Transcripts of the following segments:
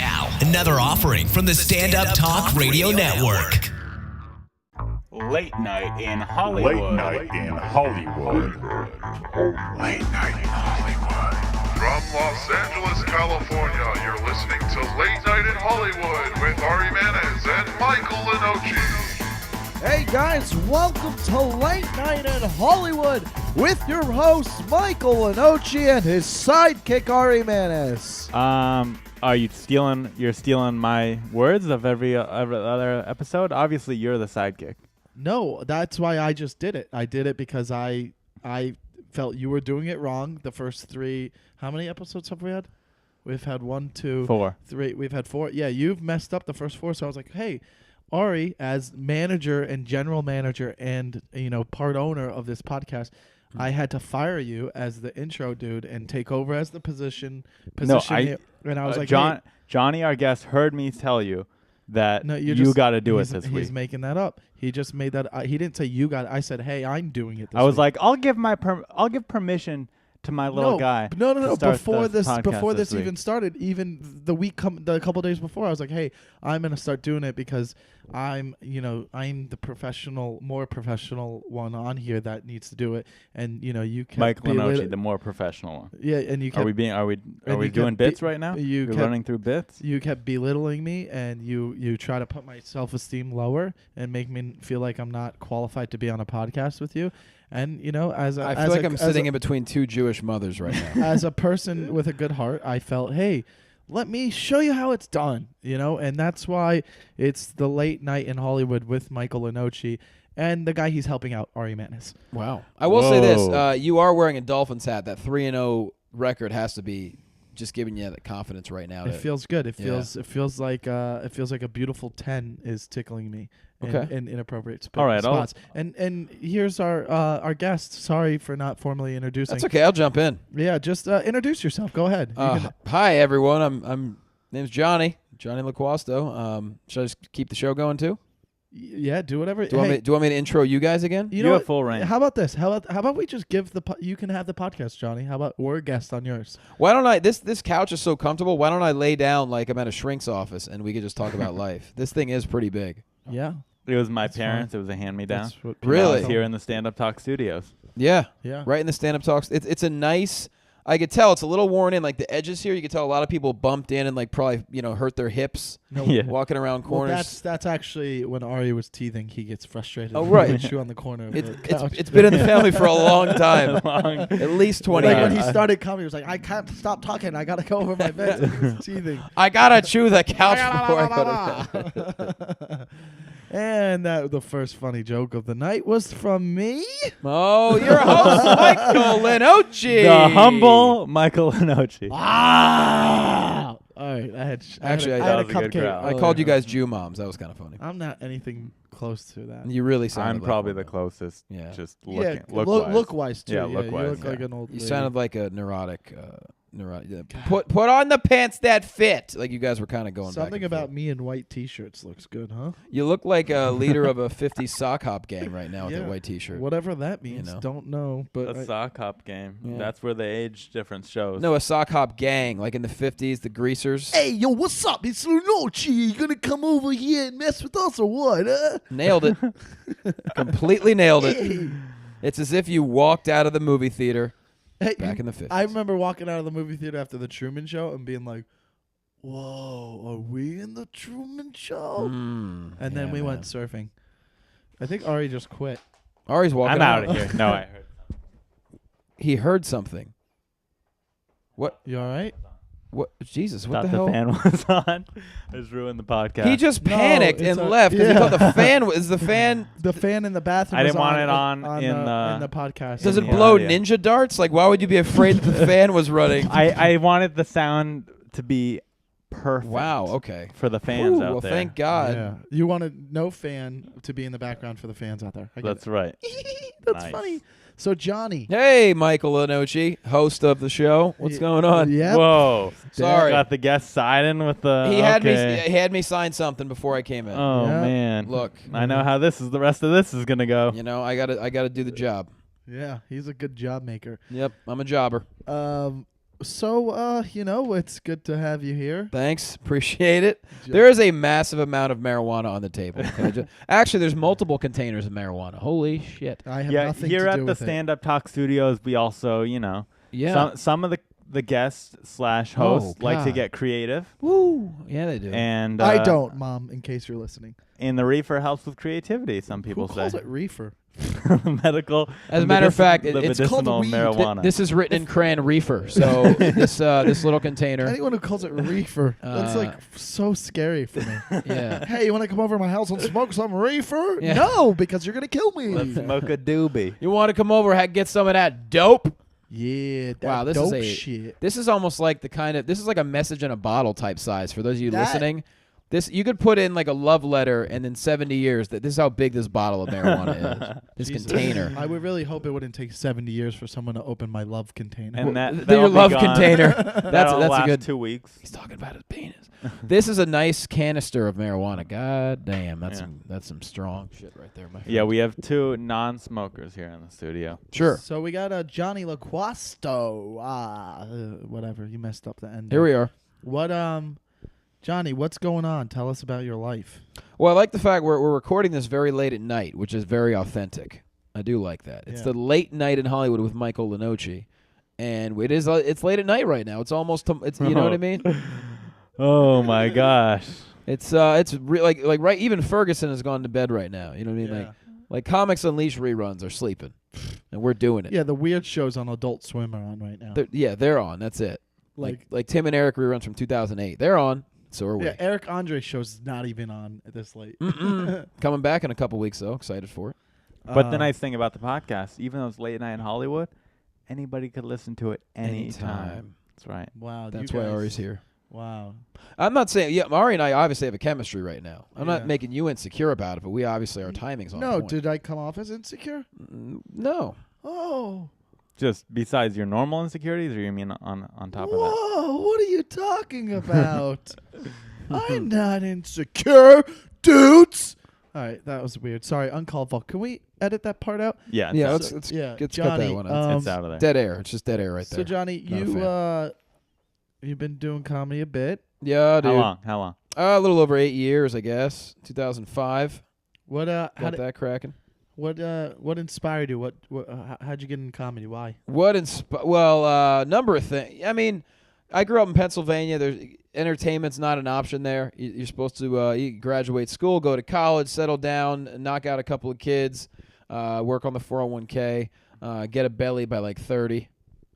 Now, another offering from the Stand Up Talk Radio Network. Late Night in Hollywood. Late Night in Hollywood. Late Night in Hollywood. From Los Angeles, California, you're listening to Late Night in Hollywood with Ari Manis and Michael Lenoci. Hey guys, welcome to Late Night in Hollywood with your hosts Michael Lenoci and his sidekick Ari Manis. Are you stealing? You're stealing my words of every other episode. Obviously, you're the sidekick. No, that's why I just did it. I did it because I felt you were doing it wrong. The first three. How many episodes have we had? We've had 1, 2, 4. 3. We've had 4. Yeah, you've messed up the first 4. So I was like, hey, Ari, as manager and general manager and, part owner of this podcast, I had to fire you as the intro dude and take over as the position. And I was like, Jonny, our guest, heard me tell you that you got to do it this week. He's making that up. He just made that. He didn't say you got it. I said, hey, I'm doing it this week. I was like, I'll give permission to my little guy. No. Before this even started, even the couple days before, I was like, hey, I'm gonna start doing it because I'm the more professional one on here that needs to do it, and you kept Mike Lenoci, the more professional one. Yeah, and you kept, are we doing bits right now? You're running through bits. You kept belittling me, and you try to put my self-esteem lower and make me feel like I'm not qualified to be on a podcast with you. And I feel like I'm sitting in between two Jewish mothers right now. As a person with a good heart, I felt, hey, let me show you how it's done, and that's why it's the Late Night in Hollywood with Michael Lenoci and the guy he's helping out, Ari Manis. Wow. I will say this. You are wearing a Dolphins hat. That 3-0 record has to be just giving you that confidence right now. It feels good. It feels like a beautiful 10 is tickling me. In inappropriate spots. And here's our guest. Sorry for not formally introducing. That's okay. I'll jump in. Yeah, just introduce yourself. Go ahead. Hi everyone. I'm name's Jonny Loquasto. Should I just keep the show going too? Yeah, do whatever. Do you want me to intro you guys again? You have full reign. How about this? How about we just give you can have the podcast, Jonny. How about we're a guest on yours? Why don't I? This couch is so comfortable. Why don't I lay down like I'm at a shrink's office and we could just talk about life? This thing is pretty big. Yeah. It was my parents. Fine. It was a hand-me-down. Really? Here in the Stand Up Talk studios. Yeah. Yeah. Right in the Stand Up Talks. It's a nice. I could tell it's a little worn in, like the edges here. You could tell a lot of people bumped in and like probably hurt their hips walking around corners. Well, that's actually when Ari was teething. He gets frustrated. Oh right, and chew on the corner. Of the couch. It's been in the family for a long time, at least 20 years. When he started coming, he was like, I can't stop talking. I gotta go over my bed. He was teething. I gotta chew the couch before I go to bed. And the first funny joke of the night was from me. Oh, your host, Michael Lenoci. The humble Michael Lenoci. Wow. All right. I had a cupcake. I called you guys Jew moms. That was kind of funny. I'm not anything close to that. You really sounded I'm like probably one. the closest. Yeah. Just look-wise, too. Yeah, look-wise. You look like an old You lady. sounded like a neurotic. Put on the pants that fit. Like you guys were kind of going Something back and about forth. me in white T-shirts looks good, huh? You look like a leader of a 50s sock hop gang right now with that white T-shirt. Whatever that means, don't know. But a sock hop game. Yeah. That's where the age difference shows. No, a sock hop gang, like in the 50s, the greasers. Hey, yo, what's up? It's Lenoci. You gonna come over here and mess with us or what? Nailed it. Completely nailed it. It's as if you walked out of the movie theater back in the 50s. I remember walking out of the movie theater after the Truman Show and being like, whoa, are we in the Truman Show? And then we went surfing. I think Ari just quit. Ari's walking I'm out of here. No, I heard something. He heard something. What? You all right? What? Jesus, what Thought the hell? the fan was on. I just ruined the podcast. He just panicked and left because he thought the fan was the fan. The fan in the bathroom. I didn't want it in the podcast. Does it blow ninja darts? Like, why would you be afraid that the fan was running? I wanted the sound to be perfect. Wow. Okay. For the fans out well, there. thank God. Yeah. You wanted no fan to be in the background for the fans out there. That's right. That's funny. So Jonny. Hey, Michael Lenoci, host of the show. What's going on? Yeah. Whoa. Sorry. Got the guest siding with the. He had me sign something before I came in. Oh man. Look. I know how the rest of this is gonna go. I gotta do the job. Yeah, he's a good job maker. Yep, I'm a jobber. So, it's good to have you here. Thanks. Appreciate it. There is a massive amount of marijuana on the table. Actually, there's multiple containers of marijuana. Holy shit. I have nothing here to at do the with Stand Up Talk Studios, we also, some of the guests / hosts like to get creative. Woo. Yeah, they do. And I don't, Mom, in case you're listening. And the reefer helps with creativity, some people Who say. calls it reefer? Medical. As a matter of fact, it's called medicinal weed. marijuana. This is written in crayon reefer. So this little container. Anyone who calls it reefer, that's like so scary for me. Yeah. Hey, you want to come over to my house and smoke some reefer? Yeah. No, because you're gonna kill me. Let's smoke a doobie. You want to come over, get some of that dope? Yeah, that Wow, this dope is shit. This is almost like this is like a message in a bottle type size for those of you listening. This you could put in like a love letter, and in 70 years, this is how big this bottle of marijuana is. This Jesus. container. I would really hope it wouldn't take 70 years for someone to open my love container. And Your love container. that's last a good 2 weeks. He's talking about his penis. This is a nice canister of marijuana. God damn, that's some strong shit right there, my friend. Yeah, we have 2 non-smokers here in the studio. Sure. So we got a Jonny Loquasto. Whatever, you messed up the end. Here we are. What Jonny, what's going on? Tell us about your life. Well, I like the fact we're recording this very late at night, which is very authentic. I do like that. It's the late night in Hollywood with Michael Lenoci, and it's late at night right now. It's almost you know what I mean? Oh my gosh. It's like right. Even Ferguson has gone to bed right now. You know what I mean? Yeah. Like Comics Unleashed reruns are sleeping, and we're doing it. Yeah, the weird shows on Adult Swim are on right now. They're on. That's it. Like Tim and Eric reruns from 2008. They're on. So are we. Yeah, Eric Andre show's not even on at this late. Coming back in a couple weeks though. Excited for it. But the nice thing about the podcast, even though it's late night in Hollywood, anybody could listen to it anytime. That's right. Wow, That's why Ari's here. Wow. I'm not saying, Ari and I obviously have a chemistry right now. I'm not making you insecure about it, but we obviously, our timing's on point. No, did I come off as insecure? No. Oh. Just besides your normal insecurities, or you mean on top of that? Whoa, what are you talking about? I'm not insecure, dudes. All right, that was weird. Sorry, uncalled for. Can we edit that part out? Yeah. Let's Jonny, cut that one out. It's out of there. Dead air. It's just dead air right there. So, Jonny, you've been doing comedy a bit. Yeah, dude. How long? A little over 8 years, I guess. 2005. What Got that cracking. What inspired you? How'd you get in comedy? Why? Number of things. I mean, I grew up in Pennsylvania. There's entertainment's not an option there. You're supposed to you graduate school, go to college, settle down, knock out a couple of kids, work on the 401k, get a belly by like 30,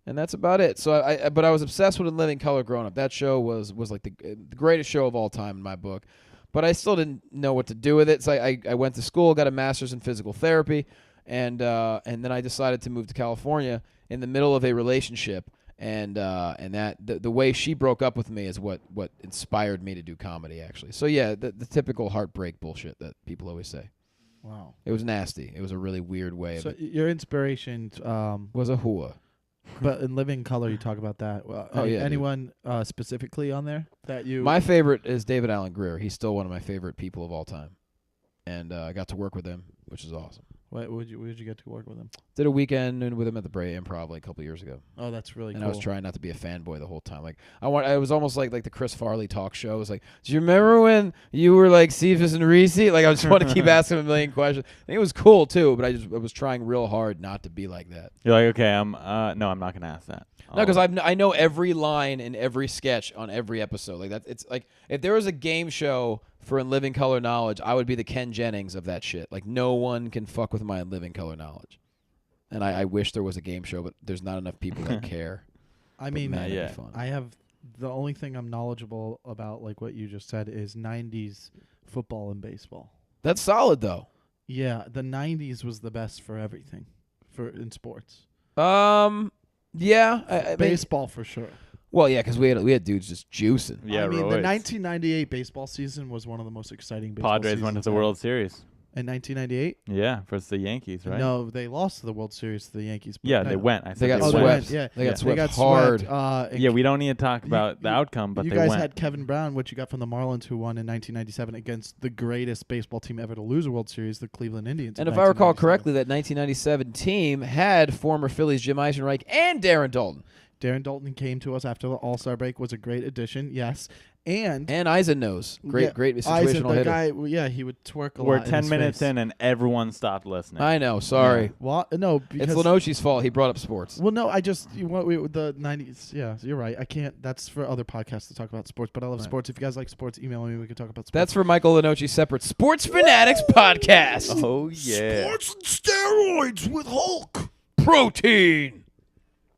and that's about it. So I was obsessed with In Living Color growing up. That show was like the greatest show of all time in my book. But I still didn't know what to do with it. So I went to school, got a master's in physical therapy, and then I decided to move to California in the middle of a relationship. And that the way she broke up with me is what inspired me to do comedy, actually. So yeah, the typical heartbreak bullshit that people always say. Wow. It was nasty. It was a really weird way. So your inspiration was a hua. But in Living Color, you talk about that. Anyone specifically on there that you? My favorite is David Alan Grier. He's still one of my favorite people of all time, and I got to work with him, which is awesome. Where did you get to work with him? Did a weekend with him at the Brea Improv like a couple years ago. Oh, that's really cool. And I was trying not to be a fanboy the whole time. Like I was almost like the Chris Farley talk show. I was like, do you remember when you were like Cephas and Reese? Like I just want to keep asking him a million questions. And it was cool too, but I was trying real hard not to be like that. You're like, okay, I'm not gonna ask that. No, because I know every line in every sketch on every episode. Like that, it's like if there was a game show for In Living Color knowledge, I would be the Ken Jennings of that shit. Like no one can fuck with my In Living Color knowledge. And I wish there was a game show, but there's not enough people that care. I mean, yeah. I have the only thing I'm knowledgeable about, like what you just said, is 90s football and baseball. That's solid though. Yeah, the 90s was the best for everything, in sports. Yeah, I baseball for sure. Well, yeah, because we had dudes just juicing. Yeah, I mean, the 1998 baseball season was one of the most exciting baseball Padres seasons went to the World Series. In 1998? Yeah, versus the Yankees, right? No, they lost the World Series to the Yankees. Yeah, they went. I said they got they swept. went. Yeah, they got swept they got hard. Swept, yeah, we don't need to talk about the outcome, but you they guys went. had Kevin Brown, which you got from the Marlins, who won in 1997 against the greatest baseball team ever to lose a World Series, the Cleveland Indians. And if I recall correctly, that 1997 team had former Phillies Jim Eisenreich and Darren Daulton. Darren Dalton came to us after the All-Star break, was a great addition, yes. And Eisen great Eisen, situational the hitter. guy, he would twerk a We're lot. 10 minutes face. in and everyone stopped listening. I know. Sorry. What? No, because It's Lenochi's fault. He brought up sports. well, no, I just the 90s. Yeah, you're right. I can't. That's for other podcasts to talk about sports. But I love sports. If you guys like sports, email me. We can talk about sports. That's for Michael Lenochi's separate Sports Fanatics podcast. Oh, yeah. Sports and steroids with Hulk. Protein.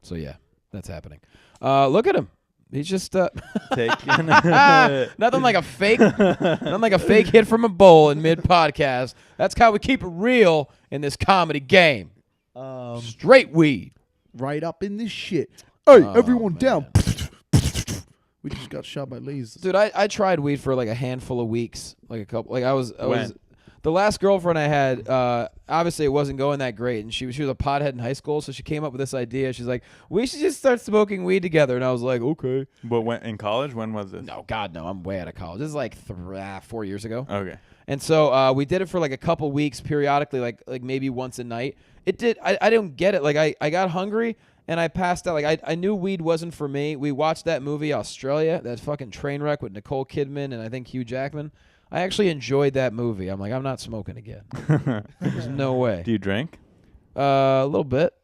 So yeah, that's happening. Look at him. He's just Taking nothing like a fake hit from a bowl in mid podcast. That's how we keep it real in this comedy game. Straight weed. Right up in this shit. Hey, everyone man. down. We just got shot by lasers. Dude, I tried weed for like a handful of weeks, like a couple. Like I was When? the last girlfriend I had. Obviously, it wasn't going that great, and she was a pothead in high school. So she came up with this idea. She's like, "We should just start smoking weed together." And I was like, "Okay." But when in college, when was this? No, God, no. I'm way out of college. This is like 4 years ago. Okay. And so we did it for like a couple weeks periodically, like maybe once a night. It did. I didn't get it. Like I got hungry and I passed out. Like I knew weed wasn't for me. We watched that movie Australia, that fucking train wreck with Nicole Kidman and I think Hugh Jackman. I actually enjoyed that movie. I'm like, I'm not smoking again. There's no way. Do you drink? A little bit.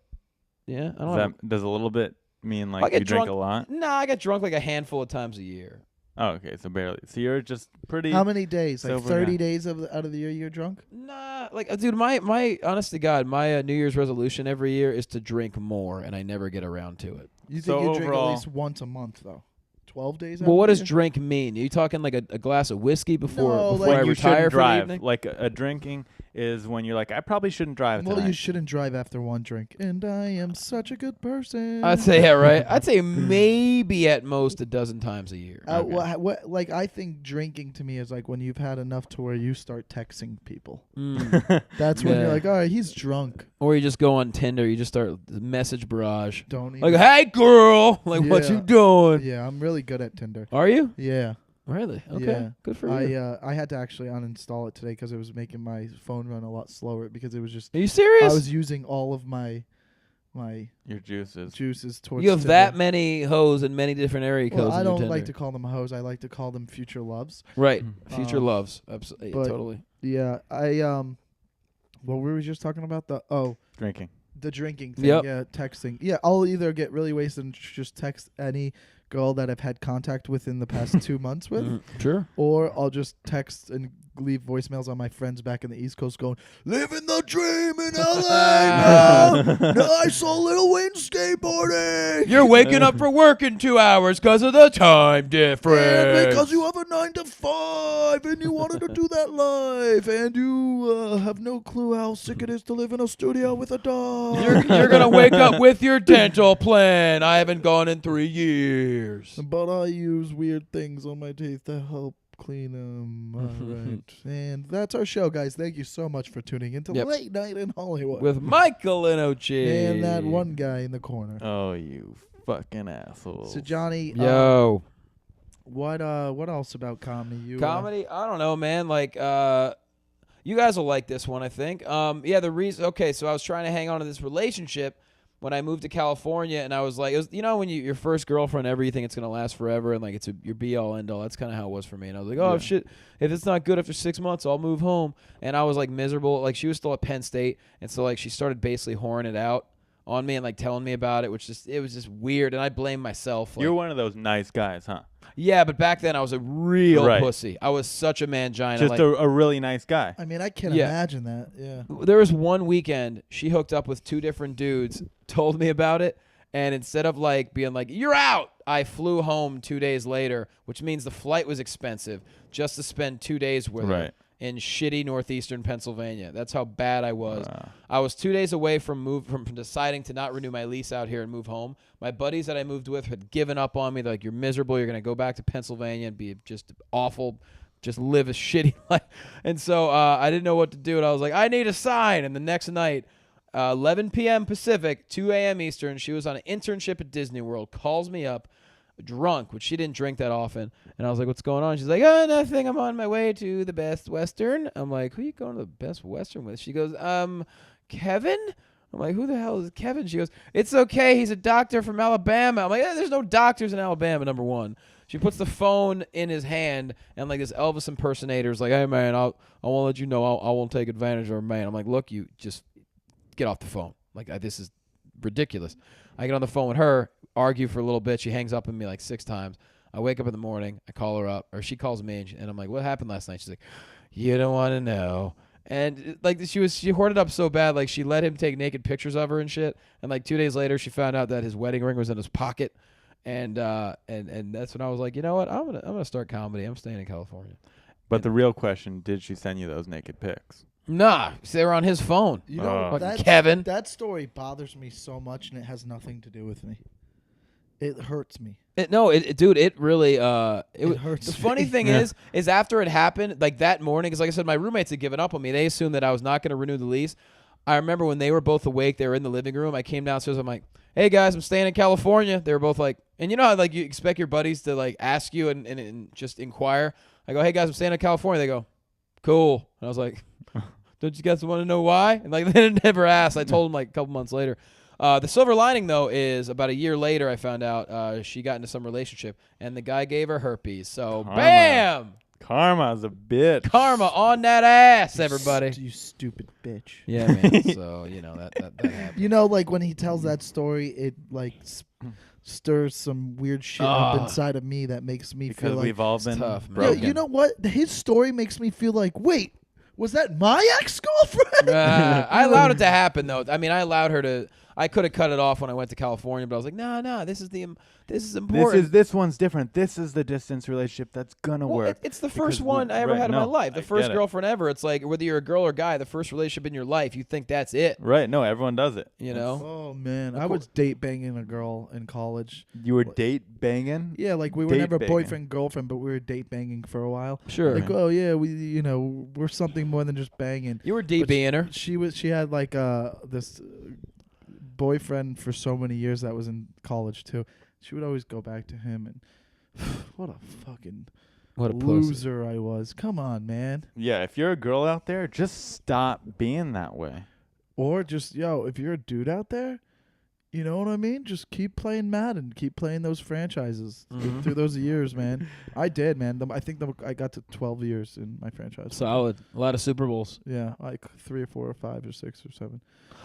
Yeah. I don't know. Does a little bit mean I like get you drink drunk- a lot? Nah, I get drunk like a handful of times a year. Oh, okay, so barely. So you're just pretty. How many days? Like sober 30 guy. days out of the year you're drunk? Nah, like, dude, my honest to God, my New Year's resolution every year is to drink more, and I never get around to it. You think So you drink at overall- least once a month, though? 12 days out Well, of what the does year? drink mean? Are you talking like a glass of whiskey before No, before like I When you retire shouldn't for the drive. evening? Like a drinking is when you're like, I probably shouldn't drive Well, tonight. you shouldn't drive after one drink. And I am such a good person. I'd say yeah, right. I'd say maybe at most a dozen times a year. What, like, I think drinking to me is like when you've had enough to where you start texting people. That's when you're Yeah. like, all right, he's drunk. Or you just go on Tinder, you just start message barrage. Don't even. Like, hey girl, like what Yeah. you doing? Yeah, I'm really good at Tinder. Are you? Yeah. Really? Okay. Yeah. Good for you. I had to actually uninstall it today because it was making my phone run a lot slower because it was just Are you serious? I was using all of my Your juices. juices towards You have Tinder. that many hoes in many different area codes. Well, I in your don't like Tinder. to call them hoes. I like to call them future loves. Right. Future Um, loves. Absolutely. but- Totally. Yeah, what were we just talking about? Drinking. The drinking thing. Yep. Yeah, texting. Yeah, I'll either get really wasted and just text any girl that I've had contact with in the past 2 months with, Sure. or I'll just text and leave voicemails on my friends back in the East Coast going, living the dream in LA, man. No, I saw Lil Wayne skateboarding. You're waking up for work in 2 hours because of the time difference. And because you have a 9 to 5 and you wanted to do that live and you have no clue how sick it is to live in a studio with a dog. You're going to wake up with your dental plan. I haven't gone in 3 years. But I use weird things on my teeth to help clean them. All right. And that's our show, guys. Thank you so much for tuning into Yep. Late Night in Hollywood. With Michael Lenochi. and that one guy in the corner. Oh, you fucking assholes. So, Johnny, Yo. what else about comedy? Comedy? I don't know, man. Like, you guys will like this one, I think. Yeah, the reason. Okay, so I was trying to hang on to this relationship when I moved to California, and I was like, it was, you know, when your first girlfriend, everything, it's gonna last forever, and like it's your be all end all. That's kind of how it was for me. And I was like, oh Yeah. shit, if it's not good after 6 months, I'll move home. And I was like miserable. Like she was still at Penn State, and so like she started basically whoring it out on me and like telling me about it, which it was just weird. And I blame myself. Like, You're one of those nice guys, huh? yeah, but back then I was a real Right. pussy. I was such a mangina. Just like, a really nice guy. I mean, I can't Yeah. imagine that. Yeah. there was one weekend she hooked up with 2 different dudes, told me about it, and instead of like being like, you're out, I flew home 2 days later, which means the flight was expensive just to spend 2 days with her Right. in shitty northeastern Pennsylvania. That's how bad I was. Wow. I was 2 days away from deciding to not renew my lease out here and move home. My buddies that I moved with had given up on me. They're like, you're miserable. You're going to go back to Pennsylvania and be just awful. Just live a shitty life. And so I didn't know what to do. And I was like, I need a sign. And the next night, 11 p.m. Pacific, 2 a.m. Eastern, she was on an internship at Disney World, calls me up, drunk, which she didn't drink that often. And I was like, what's going on? She's like, oh, nothing. I'm on my way to the Best Western. I'm like, who are you going to the Best Western with? She goes, Kevin? I'm like, who the hell is Kevin? She goes, it's okay. He's a doctor from Alabama. I'm like, there's no doctors in Alabama, number one. She puts the phone in his hand, and like this Elvis impersonator is like, hey, man, I want to let you know I won't take advantage of her, man. I'm like, look, you just get off the phone. Like, this is ridiculous. I get on the phone with her, argue for a little bit. She hangs up on me like 6 times. I wake up in the morning. I call her up, or she calls me, and I'm like, what happened last night? She's like, you don't want to know. And like she hoarded up so bad, like she let him take naked pictures of her and shit. And like 2 days later, she found out that his wedding ring was in his pocket. And that's when I was like, you know what? I'm gonna start comedy. I'm staying in California. But the real question, did she send you those naked pics? Nah, they were on his phone. You know, Kevin. That story bothers me so much, and it has nothing to do with me. It hurts me. Dude, it really it hurts. The funny thing is after it happened, like that morning, because like I said, my roommates had given up on me. They assumed that I was not going to renew the lease. I remember when they were both awake, they were in the living room. I came downstairs. I'm like, hey guys, I'm staying in California. They were both like, and you know how like you expect your buddies to like ask you and just inquire. I go, hey guys, I'm staying in California. They go, cool. And I was like, don't you guys want to know why? And like they never asked. I told them like a couple months later. The silver lining though is about a year later I found out she got into some relationship and the guy gave her herpes. So bam, Karma's a bitch. Karma on that ass, everybody. You stupid bitch. Yeah, man. So you know that happened. You know, like when he tells that story, it like stirs some weird shit up inside of me that makes me feel like we've all been tough, man. broken. Yeah, you know what? His story makes me feel like, wait, was that my ex-girlfriend? I allowed it to happen though. I mean, I allowed her to. I could have cut it off when I went to California, but I was like, no, this is important. This one's different. This is the distance relationship that's gonna work. It's the first one I ever had in my life. The first get it. girlfriend ever. It's like whether you're a girl or guy, the first relationship in your life, you think that's it. Right? No, everyone does it. You know? Oh man, I was date banging a girl in college. You were date banging? Yeah, like we were Date never banging. boyfriend girlfriend, but we were date banging for a while. Sure. Like, oh yeah, we're something more than just banging. You were DBing her. She had like this boyfriend for so many years that was in college too. She would always go back to him, and what a fucking loser I was. Come on, man. Yeah, if you're a girl out there, just stop being that way. Or just, if you're a dude out there, you know what I mean? Just keep playing Madden. Keep playing those franchises through those years, man. I did, man. I think I got to 12 years in my franchise. Solid. A lot of Super Bowls. Yeah, like 3 or 4 or 5 or 6 or 7.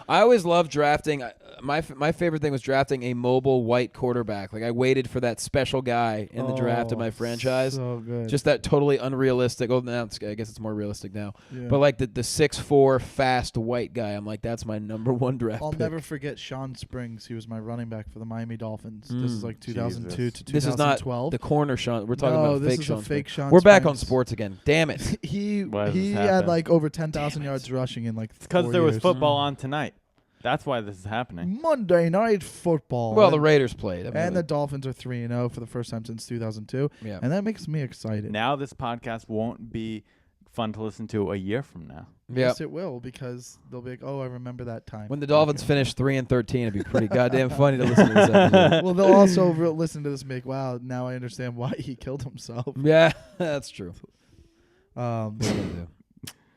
I always loved drafting. My favorite thing was drafting a mobile white quarterback. Like I waited for that special guy in the draft of my franchise. So good. Just that totally unrealistic. Oh, now I guess it's more realistic now. Yeah. But like the 6'4" fast white guy, I'm like, that's my number one draft. I'll pick. never forget Sean Springs. He was my running back for the Miami Dolphins. This is like 2002 to 2012. This is not the corner Sean. We're talking about this fake is Sean. a fake Sean We're back on Springs. sports again. Damn it. He happen? had like over 10,000 yards rushing in like 4 years. Because there was football on tonight. That's why this is happening. Monday Night Football. Well, the Raiders played. And the Dolphins are 3-0 for the first time since 2002. Yeah. And that makes me excited. Now this podcast won't be fun to listen to a year from now. Yes, it will, because they'll be like, oh, I remember that time. When the Dolphins finish 3-13, it'd be pretty goddamn funny to listen to this episode. Well, they'll also listen to this and be like, wow, now I understand why he killed himself. Yeah, that's true.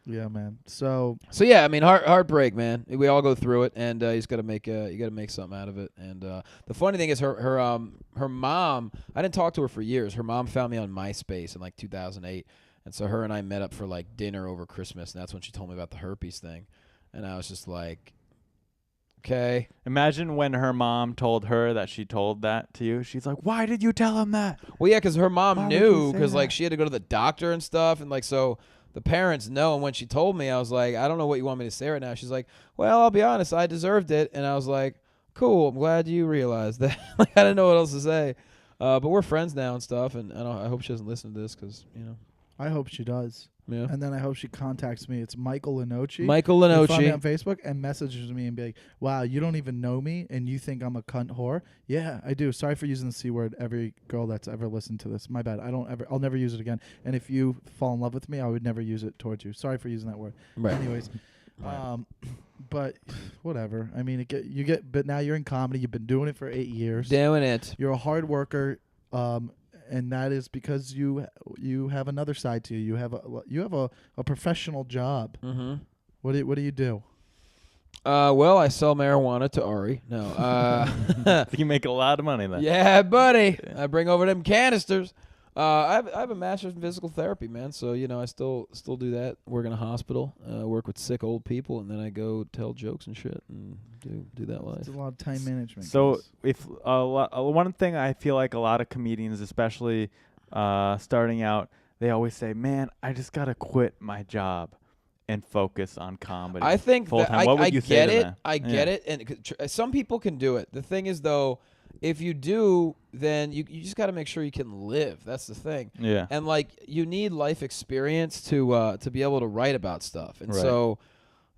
Yeah, man. So yeah, I mean, heartbreak, man. We all go through it, and you got to make something out of it. And the funny thing is, her mom. I didn't talk to her for years. Her mom found me on MySpace in like 2008, and so her and I met up for like dinner over Christmas, and that's when she told me about the herpes thing, and I was just like, okay. Imagine when her mom told her that she told that to you. She's like, why did you tell him that? Well, yeah, because her mom Why would you knew, say because like that? she had to go to the doctor and stuff, and like so. The parents know, and when she told me, I was like, I don't know what you want me to say right now. She's like, well, I'll be honest, I deserved it. And I was like, cool, I'm glad you realized that. Like, I didn't know what else to say. But we're friends now and stuff, and I hope she doesn't listen to this because, I hope she does. Yeah. And then I hope she contacts me. It's Michael Lenoci. Michael You'll find me Lenoci. on Facebook and messages me and be like, wow, you don't even know me and you think I'm a cunt whore? Yeah, I do. Sorry for using the C word. Every girl that's ever listened to this. My bad. I'll never use it again. And if you fall in love with me, I would never use it towards you. Sorry for using that word. Right. Anyways, but whatever. I mean, but now you're in comedy. You've been doing it for 8 years. Doing it. You're a hard worker. And that is because you have another side to you. You have a professional job. Mm-hmm. What do you do? Well, I sell marijuana to Ari. No. You make a lot of money then. Yeah, buddy. I bring over them canisters. I have a master's in physical therapy, man. So I still do that. Work in a hospital. Work with sick old people, and then I go tell jokes and shit and do that life. It's a lot of time management. So guys. if one thing I feel like a lot of comedians, especially starting out, they always say, "Man, I just gotta quit my job and focus on comedy." I think full that time. What would you say get to it. them? I get it, and some people can do it. The thing is, though, if you do, then you just got to make sure you can live. That's the thing. Yeah. And you need life experience to be able to write about stuff. And Right. so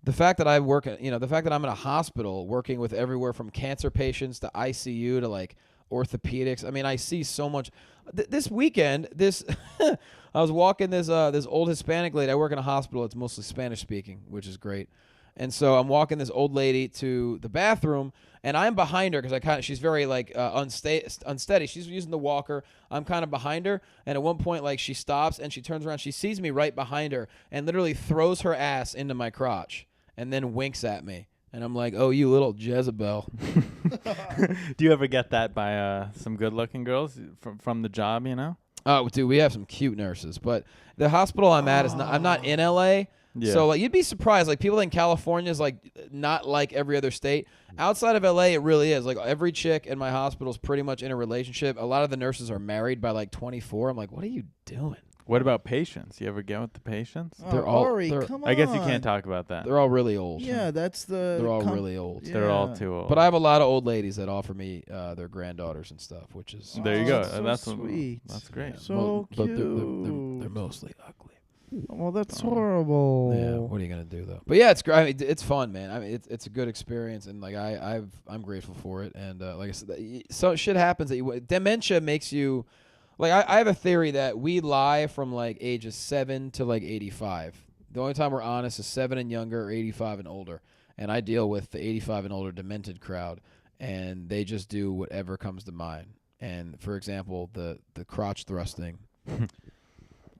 the fact that I work, the fact that I'm in a hospital working with everywhere from cancer patients to ICU to orthopedics. I mean, I see so much. This weekend, I was walking this old Hispanic lady. I work in a hospital. It's mostly Spanish speaking, which is great. And so I'm walking this old lady to the bathroom, and I'm behind her because she's very unsteady. She's using the walker. I'm kind of behind her, and at one point she stops and she turns around. She sees me right behind her and literally throws her ass into my crotch and then winks at me. And I'm like, "Oh, you little Jezebel." Do you ever get that by some good-looking girls from the job? Oh, dude, we have some cute nurses, but the hospital I'm at is not. I'm not in LA. Yeah. So you'd be surprised. People in California is not like every other state. Outside of LA, it really is. Every chick in my hospital is pretty much in a relationship. A lot of the nurses are married by 24. I'm like, what are you doing? What about patients? You ever get with the patients? Oh, they're all- Ari, they're- come on. I guess you can't talk about that. They're all really old. Yeah, that's the. They're all really old. Yeah. They're all too old. But I have a lot of old ladies that offer me their granddaughters and stuff, which is There you go. that's so That's sweet. That's great. So but cute. they're mostly ugly. Well, that's horrible. Yeah, what are you gonna do though? But yeah, it's great. I mean, it's fun, man. I mean, it's a good experience, and I'm grateful for it. And like I said, so shit happens that dementia makes you. I have a theory that we lie from ages 7 to 85. The only time we're honest is 7 and younger, or 85 and older. And I deal with the 85 and older demented crowd, and they just do whatever comes to mind. And for example, the crotch thrusting,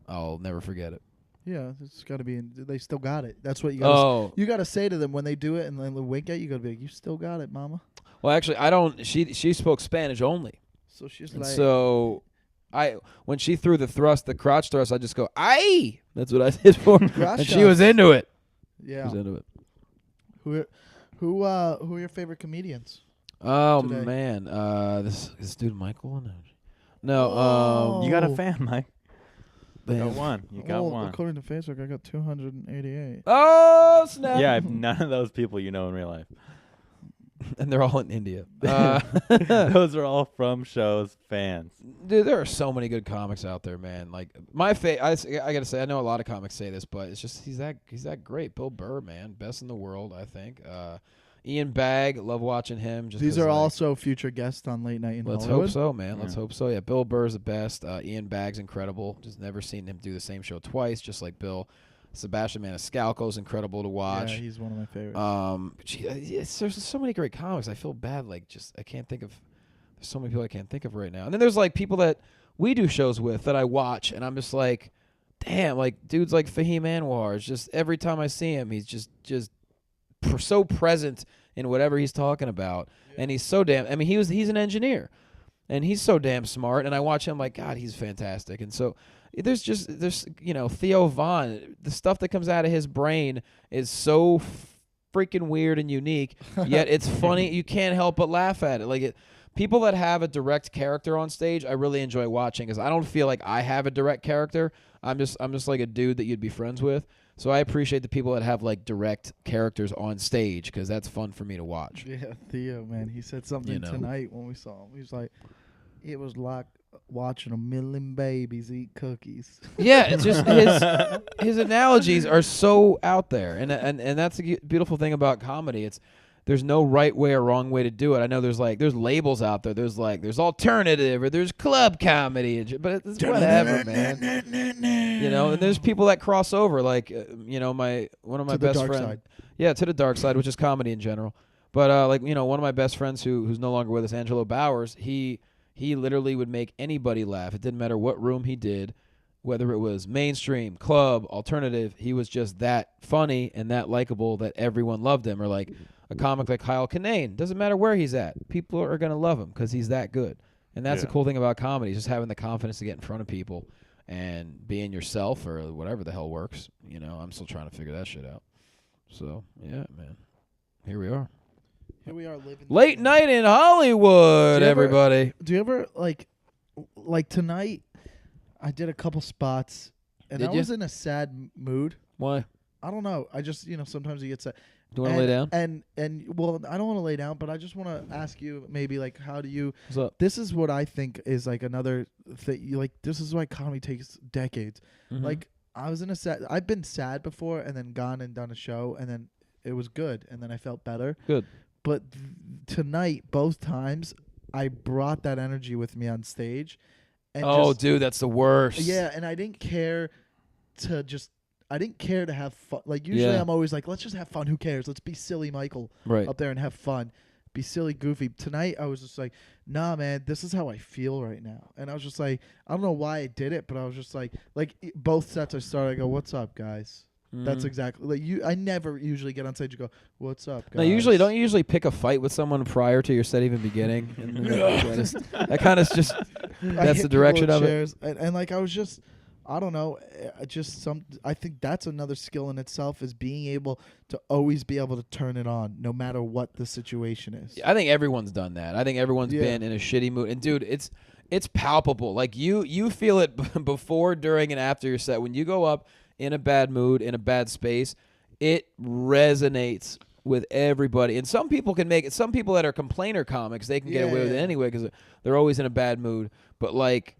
I'll never forget it. Yeah, it's got to be. They still got it. That's what you got. Oh, You got to say to them when they do it and then they wink at you. You got to be like, "You still got it, mama." well, actually, I don't. She spoke Spanish only. So she's And like, so when she threw the crotch thrust, I just go, "Aye!" That's what I did for her. Crotch And she was shots. into it. "Yeah." She was into it. Who are your favorite comedians? Oh Today. man, this dude Michael. No, Oh. You got a fan, Mike. You man. got one. You got Well, one. according to Facebook, I got 288. Oh snap! Yeah, none of those people you know in real life. And they're all in India. Those are all from shows fans. Dude, there are so many good comics out there, man. I gotta say, I know a lot of comics say this, but it's just he's that great. Bill Burr, man, best in the world, I think. Ian Bagg, love watching him. Just These 'cause, are also future guests on Late Night in Let's Hollywood. hope so, man. Let's Yeah. hope so. Yeah, Bill Burr's the best. Ian Bagg's incredible. Just never seen him do the same show twice, just like Bill. Sebastian Maniscalco's incredible to watch. Yeah, he's one of my favorites. There's so many great comics. I feel bad. I can't think of. There's so many people I can't think of right now. And then there's people that we do shows with that I watch, and I'm just like, damn, dudes like Fahim Anwar. It's just every time I see him, he's just so present in whatever he's talking about, and he's so damn. I mean, he's an engineer, and he's so damn smart. And I watch him God, he's fantastic. And so there's Theo Von. The stuff that comes out of his brain is so freaking weird and unique, yet it's funny. You can't help but laugh at it. People that have a direct character on stage, I really enjoy watching because I don't feel like I have a direct character. I'm just like a dude that you'd be friends with. So I appreciate the people that have direct characters on stage because that's fun for me to watch. Yeah, Theo, man, he said something tonight when we saw him. He was like, "It was like watching a million babies eat cookies." Yeah, it's just his analogies are so out there, and that's the beautiful thing about comedy. There's no right way or wrong way to do it. I know there's labels out there. There's alternative or there's club comedy, but it's whatever, man. And there's people that cross over, one of my To the best dark friends. side. Yeah, to the dark side, which is comedy in general. But one of my best friends who's no longer with us, Angelo Bowers, he literally would make anybody laugh. It didn't matter what room he did, whether it was mainstream, club, alternative. He was just that funny and that likable that everyone loved him. Or a comic like Kyle Kinane. Doesn't matter where he's at. People are going to love him because he's that good. And that's the cool thing about comedy, is just having the confidence to get in front of people and being yourself or whatever the hell works. You know, I'm still trying to figure that shit out. So, yeah, man. Here we are. Here we are living Late night in Hollywood, everybody. Do you ever, like tonight, I did a couple spots, and I was in a sad mood. Why? I don't know. I just, sometimes you get sad. Do you want to lay down? And well, I don't want to lay down, but I just want to ask you maybe, like, how do you... What's up? This is what I think is, like, another thing. Like, this is why comedy takes decades. Mm-hmm. Like, I was in a sad... I've been sad before and then gone and done a show, and then it was good, and then I felt better. Good. But tonight, both times, I brought that energy with me on stage. And dude, that's the worst. Yeah, and I didn't care to just... I didn't care to have fun. Like, usually I'm always like, let's just have fun. Who cares? Let's be silly Michael up there and have fun. Be silly, goofy. Tonight, I was just like, nah, man, this is how I feel right now. And I was just like, I don't know why I did it, but I was just like both sets I started, I go, what's up, guys? Mm-hmm. That's exactly like you. I never usually get on stage and go, "What's up, guys?" No, don't you usually pick a fight with someone prior to your set even beginning? And that kind of just that's the direction of it. And like I was just, I don't know, I think that's another skill in itself, is being able to always be able to turn it on no matter what the situation is. I think everyone's done that. I think everyone's been in a shitty mood. And dude, it's palpable. Like you feel it before, during, and after your set. When you go up in a bad mood, in a bad space, it resonates with everybody. And some people can make it. Some people that are complainer comics, they can get away with it anyway because they're always in a bad mood. But like,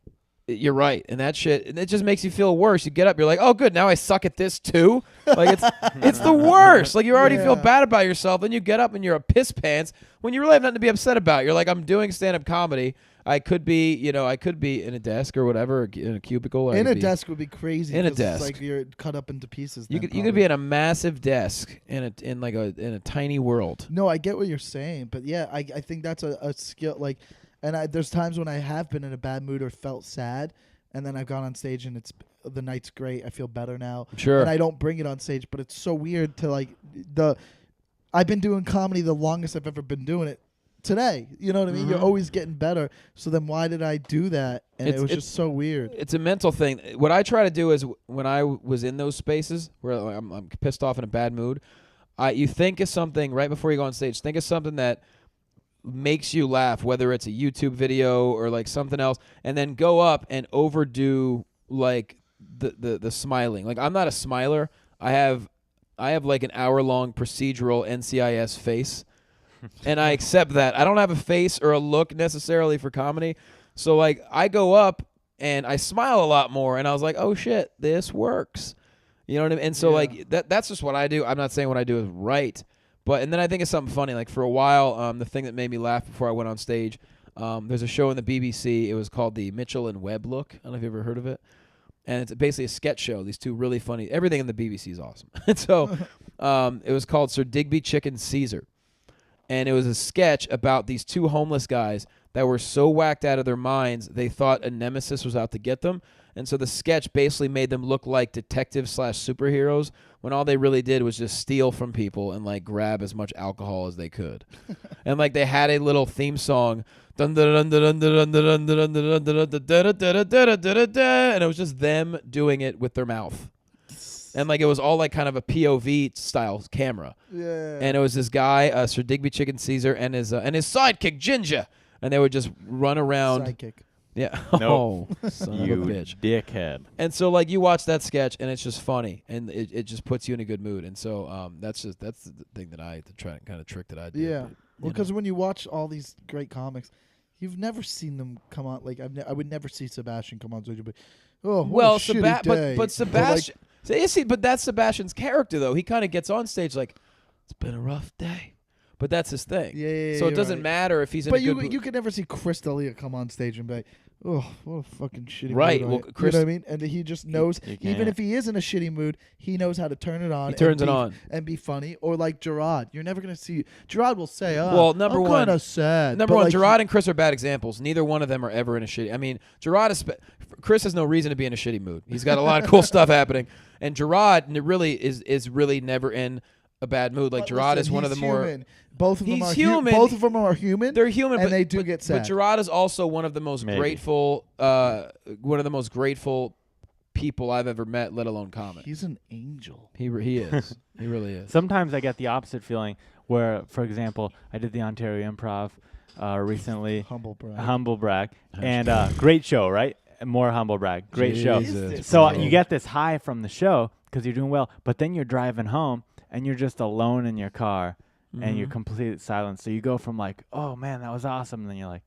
you're right, and that shit, it just makes you feel worse. You get up, you're like, oh, good, now I suck at this too. Like it's the worst. Like you already feel bad about yourself, then you get up and you're a piss pants when you really have nothing to be upset about. You're like, I'm doing stand-up comedy. I could be in a desk or whatever, in a cubicle. In a desk would be crazy. In a desk, it's like you're cut up into pieces. You could be in a massive desk in a tiny world. No, I get what you're saying, but yeah, I think that's a skill. Like, and there's times when I have been in a bad mood or felt sad, and then I've gone on stage and the night's great. I feel better now. Sure. And I don't bring it on stage, but it's so weird to like I've been doing comedy the longest I've ever been doing it. Today, you know what I mean? You're always getting better. So then why did I do that? And it was just so weird. It's a mental thing. What I try to do is when I was in those spaces where I'm pissed off in a bad mood, you think of something right before you go on stage. Think of something that makes you laugh, whether it's a YouTube video or like something else, and then go up and overdo like the smiling. Like I'm not a smiler. I have like an hour-long procedural NCIS face. And I accept that. I don't have a face or a look necessarily for comedy. So, like, I go up and I smile a lot more. And I was like, oh, shit, this works. You know what I mean? And so, like, that's just what I do. I'm not saying what I do is right. And then I think it's something funny. Like, for a while, the thing that made me laugh before I went on stage, there's a show on the BBC. It was called the Mitchell and Webb Look. I don't know if you've ever heard of it. And it's basically a sketch show. These two really funny. Everything in the BBC is awesome. And so it was called Sir Digby Chicken Caesar. And it was a sketch about these two homeless guys that were so whacked out of their minds, they thought a nemesis was out to get them. And so the sketch basically made them look like detectives/superheroes when all they really did was just steal from people and, like, grab as much alcohol as they could. And, like, they had a little theme song. And it was just them doing it with their mouth. And, like, it was all, like, kind of a POV style camera. Yeah. And it was this guy, Sir Digby Chicken Caesar, and his sidekick, Ginger. And they would just run around. Sidekick. Yeah. Nope. Oh, son you of a bitch. Dickhead. And so, like, you watch that sketch, and it's just funny. And it just puts you in a good mood. And so that's the thing that trick that I do. Yeah. Well, because when you watch all these great comics, you've never seen them come on. Like, I would never see Sebastian come on stage. But, oh, well, what a shitty day. but Sebastian... But that's Sebastian's character, though. He kind of gets on stage like, it's been a rough day. But that's his thing. Yeah, so it doesn't matter if he's in a good mood. But you could never see Chris D'Elia come on stage and be like, oh, what a fucking shitty right. mood. Well, Chris, you know what I mean? And he just knows, even if he is in a shitty mood, he knows how to turn it on. He turns it on. And be funny. Or like Gerard. You're never going to see... Gerard will say, well, I'm kind of sad. Number one, like, Gerard and Chris are bad examples. Neither one of them are ever in a shitty... I mean, Chris has no reason to be in a shitty mood. He's got a lot of cool stuff happening. And Gerard really is really never in a bad mood. Like But Gerard listen, is one of the he's more. human. Both of them He's are human. Both of them are human. They're human, and but they do but, get sad. But Gerard is also one of the most Maybe. grateful. One of the most grateful people I've ever met, let alone comic. He's an angel. He is. He really is. Sometimes I get the opposite feeling where, for example, I did the Ontario Improv recently. Humble brag. And great show, right? More humble brag. Great show. Jesus. So you get this high from the show because you're doing well, but then you're driving home and you're just alone in your car and you're completely silent. So you go from like, oh man, that was awesome, and then you're like,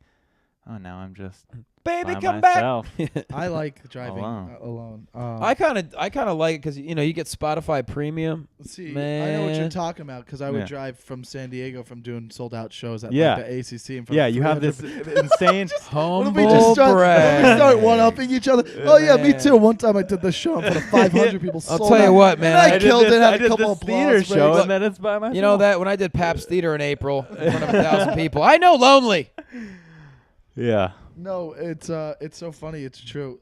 oh, now I'm just Baby, by come myself. back. I like driving Alone. alone. I kind of like it because you get Spotify Premium. See, I know what you're Man. talking about because I would Yeah. drive from San Diego from doing sold out shows at Yeah. like the ACC. In front Yeah, of you have 300 this insane. What if we Humble just start, brag. we start one-upping each other? Oh, yeah, me Man. too. One time I did the show in front of 500 people. I'll sold tell you out. what, man, And I I did killed it. I Had did a couple this of theater applause show, breaks. and then it's by myself. You know that when I did Pabst Theater in April in front of 1,000 people, I know lonely. Yeah. No, it's so funny. It's true.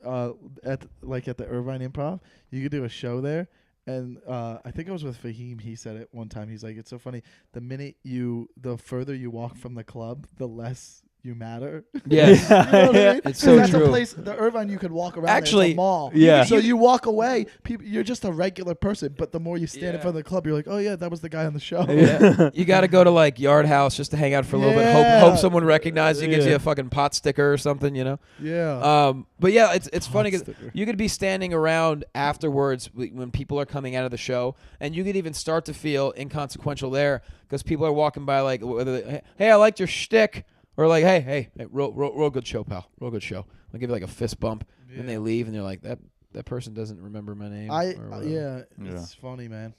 At the Irvine Improv, you could do a show there, and I think I was with Fahim. He said it one time. He's like, it's so funny. The further you walk from the club, the less you matter. Yes. You know what I mean? It's so that's true. a place. The Irvine, you could walk around. Actually, it's a mall. yeah. So you walk away, you're just a regular person. But the more you stand in front of the club, you're like, oh yeah, that was the guy on the show. Yeah. You got to go to like Yard House just to hang out for a little bit. Yeah. Hope someone recognizes you, gives Yeah. you a fucking pot sticker or something, you know. Yeah. But yeah, it's funny because sticker. you could be standing around afterwards when people are coming out of the show, and you could even start to feel inconsequential there because people are walking by like, whether hey, I liked your shtick, or like, hey, real good show, pal, real good show. I'll give you like a fist bump, and they leave, and they're like, that person doesn't remember my name. or whatever. It's funny, man.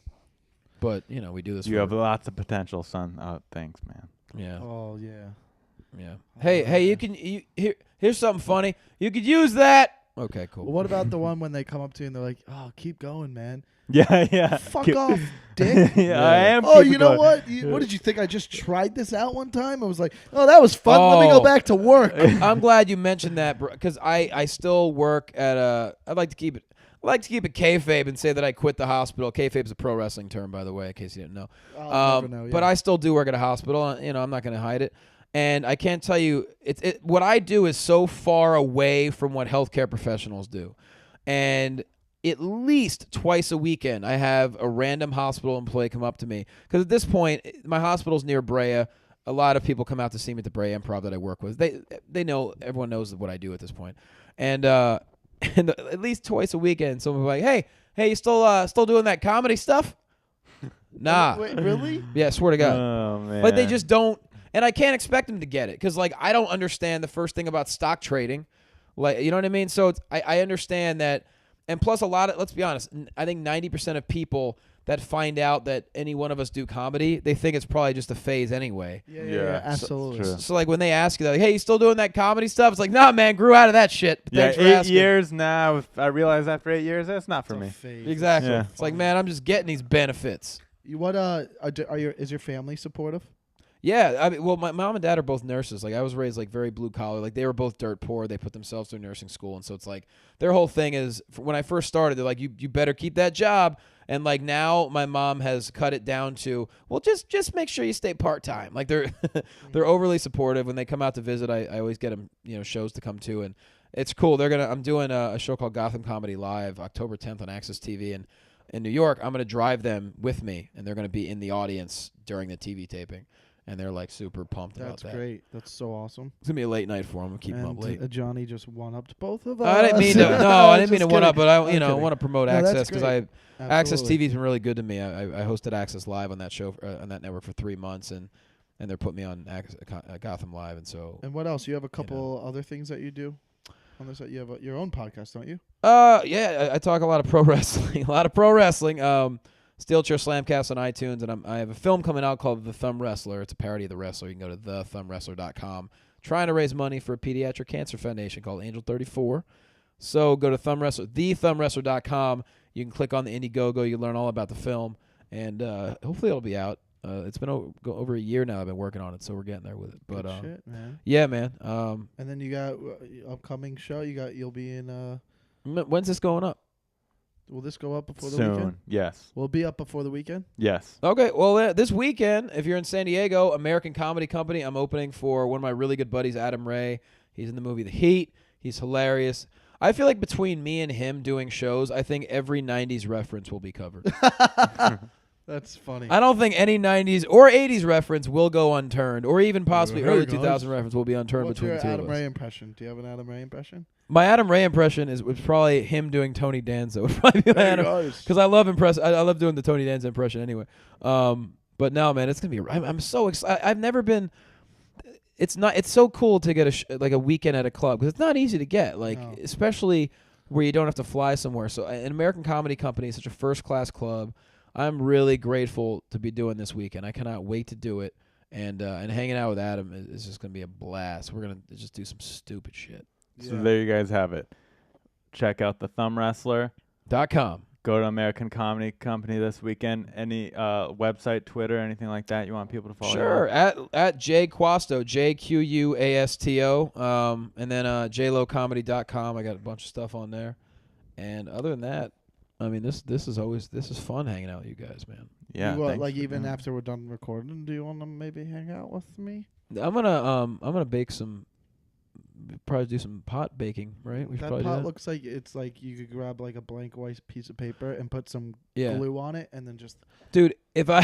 But we do this. You for, have lots of potential, son. Oh, thanks, man. yeah. Oh yeah. Yeah. Hey, here's something funny. You could use that. Okay, cool. Well, what about the one when they come up to you and they're like, "Oh, keep going, man." Yeah. Fuck off, dick. Yeah, I am. Oh, keep you know going. what? What did you think? I just tried this out one time. I was like, "Oh, that was fun. Let me go Oh. back to work." I'm glad you mentioned that because I still work at a. I like to keep it kayfabe and say that I quit the hospital. Kayfabe's a pro wrestling term, by the way, in case you didn't know. I'll never know, But yeah. I still do work at a hospital. I'm not going to hide it. And I can't tell you, what I do is so far away from what healthcare professionals do. And at least twice a weekend, I have a random hospital employee come up to me. Because at this point, my hospital's near Brea. A lot of people come out to see me at the Brea Improv that I work with. They know, everyone knows what I do at this point. And at least twice a weekend, someone will be like, hey, you still doing that comedy stuff? Nah. Wait, really? Yeah, swear to God. Oh man. Like they just don't, and I can't expect them to get it because like I don't understand the first thing about stock trading, like you know what I mean. So I understand that, and plus let's be honest, I think 90% of people that find out that any one of us do comedy, they think it's probably just a phase anyway. Yeah, absolutely. true. So like when they ask you, they're like, hey, you still doing that comedy stuff? It's like, nah, man, grew out of that shit. But Yeah, thanks for 8 asking. years now. I realize after 8 years, that's not for me. Exactly. Yeah. It's like, man, I'm just getting these benefits. Is your family supportive? Yeah, I mean, well, my mom and dad are both nurses. Like, I was raised, like, very blue-collar. Like, they were both dirt poor. They put themselves through nursing school. And so it's like, their whole thing is, when I first started, they're like, you better keep that job. And, like, now my mom has cut it down to, well, just make sure you stay part-time. Like, they're they're overly supportive. When they come out to visit, I always get them, shows to come to. And it's cool. I'm doing a show called Gotham Comedy Live, October 10th on Access TV. And in New York, I'm going to drive them with me. And they're going to be in the audience during the TV taping. And they're like super pumped about that. That's great. That's so awesome. It's gonna be a late night for them. We'll keep them up late. Johnny just one-upped both of us. I didn't mean to. No, I didn't mean to Just one up, kidding. but I I'm want to promote No, that's Access because great. Access Absolutely. TV's been really good to me. I hosted Access Live on that show on that network for 3 months, and they're putting me on Gotham Live, and so. And what else? You have a couple other things that you do on this. You have your own podcast, don't you? Yeah, I talk a lot of pro wrestling. Steel Chair Slamcast on iTunes, and I have a film coming out called The Thumb Wrestler. It's a parody of The Wrestler. You can go to thethumbwrestler.com. Trying to raise money for a pediatric cancer foundation called Angel 34. So go to thethumbwrestler.com. You can click on the Indiegogo. You can learn all about the film, and hopefully it'll be out. It's been over a year now I've been working on it, so we're getting there with it. But Good shit, man. yeah, man. And then you got upcoming show. You'll be in. When's this going up? Will this go up before the soon. weekend? Yes. Will it be up before the weekend? Yes. Okay, well, this weekend, if you're in San Diego, American Comedy Company, I'm opening for one of my really good buddies, Adam Ray. He's in the movie The Heat. He's hilarious. I feel like between me and him doing shows, I think every 90s reference will be covered. That's funny. I don't think any 90s or 80s reference will go unturned, or even possibly Hey, early guys. 2000 reference will be unturned What's between your the two Adam of us. Ray impression? Do you have an Adam Ray impression? My Adam Ray impression was probably him doing Tony Danza. Would probably be my Adam, because I love I love doing the Tony Danza impression anyway. But no, man, it's gonna be. I'm so excited. I've never been. It's so cool to get a weekend at a club, because it's not easy to get. No. Especially where you don't have to fly somewhere. So an American Comedy Company is such a first class club. I'm really grateful to be doing this weekend. I cannot wait to do it, and hanging out with Adam is just gonna be a blast. We're gonna just do some stupid shit. So there you guys have it. Check out the thumbwrestler.com. Go to American Comedy Company this weekend. Any website, Twitter, anything like that you want people to follow? Sure. At Jquasto, JQUASTO, and then jlocomedy.com. I got a bunch of stuff on there. And other than that, I mean, this is fun hanging out with you guys, man. Yeah. Even after we're done recording, do you want to maybe hang out with me? I'm gonna bake some. Probably do some pot baking, right? We should That probably do pot that. looks like it's like you could grab like a blank white piece of paper and put some Yeah. glue on it, and then just Dude, if I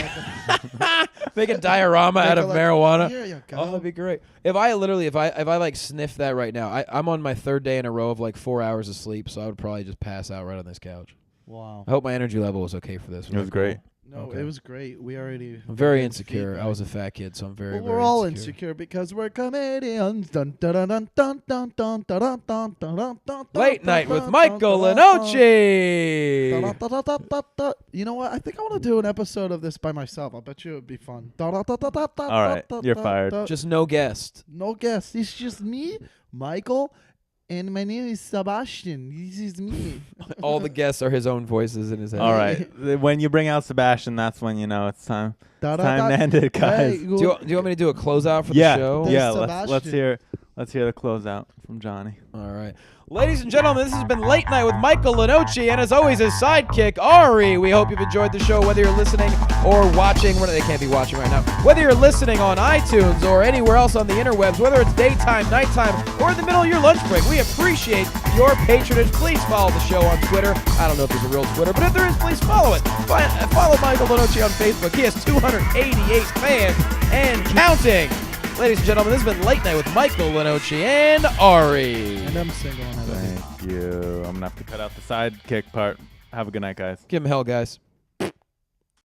make a diorama out of marijuana, Here you go. oh, that'd be great. If I like sniff that right now, I'm on my third day in a row of like 4 hours of sleep, so I would probably just pass out right on this couch. Wow. I hope my energy level was okay for this. It was great. No, Okay. It was great. We already. I'm very got insecure. feedback. I was a fat kid, so I'm very, Well, very we're all insecure. insecure because we're comedians. Dun, dun, dun, dun, dun, dun, dun, dun, dun, dun, dun, dun, Late dun, night dun, with dun, Michael dun, dun, dun, Lenoci. dun, dun, dun, dun, dun. You know what? I think I want to do an episode of this by myself. I bet you it would be fun. All right, you're fired. Just no guest. No guests. It's just me, Michael, and my name is Sebastian. This is me. All the guests are his own voices in his head. All right. When you bring out Sebastian, that's when you know it's time. Da, da, Time da. to end it, guys. Hey, Do you want me to do a closeout for Yeah. the show? There's Yeah. Sebastian. Let's hear the closeout from Johnny. All right. Ladies and gentlemen, this has been Late Night with Michael Lenoci, and as always, his sidekick, Ari. We hope you've enjoyed the show, whether you're listening or watching. They can't be watching right now. Whether you're listening on iTunes or anywhere else on the interwebs, whether it's daytime, nighttime, or in the middle of your lunch break, we appreciate your patronage. Please follow the show on Twitter. I don't know if there's a real Twitter, but if there is, please follow it. Follow Michael Lenoci on Facebook. He has 288 fans and counting. Ladies and gentlemen, this has been Late Night with Michael Lenoci and Ari. And I'm single and I love you. Thank you. I'm going to have to cut out the sidekick part. Have a good night, guys. Give him hell, guys.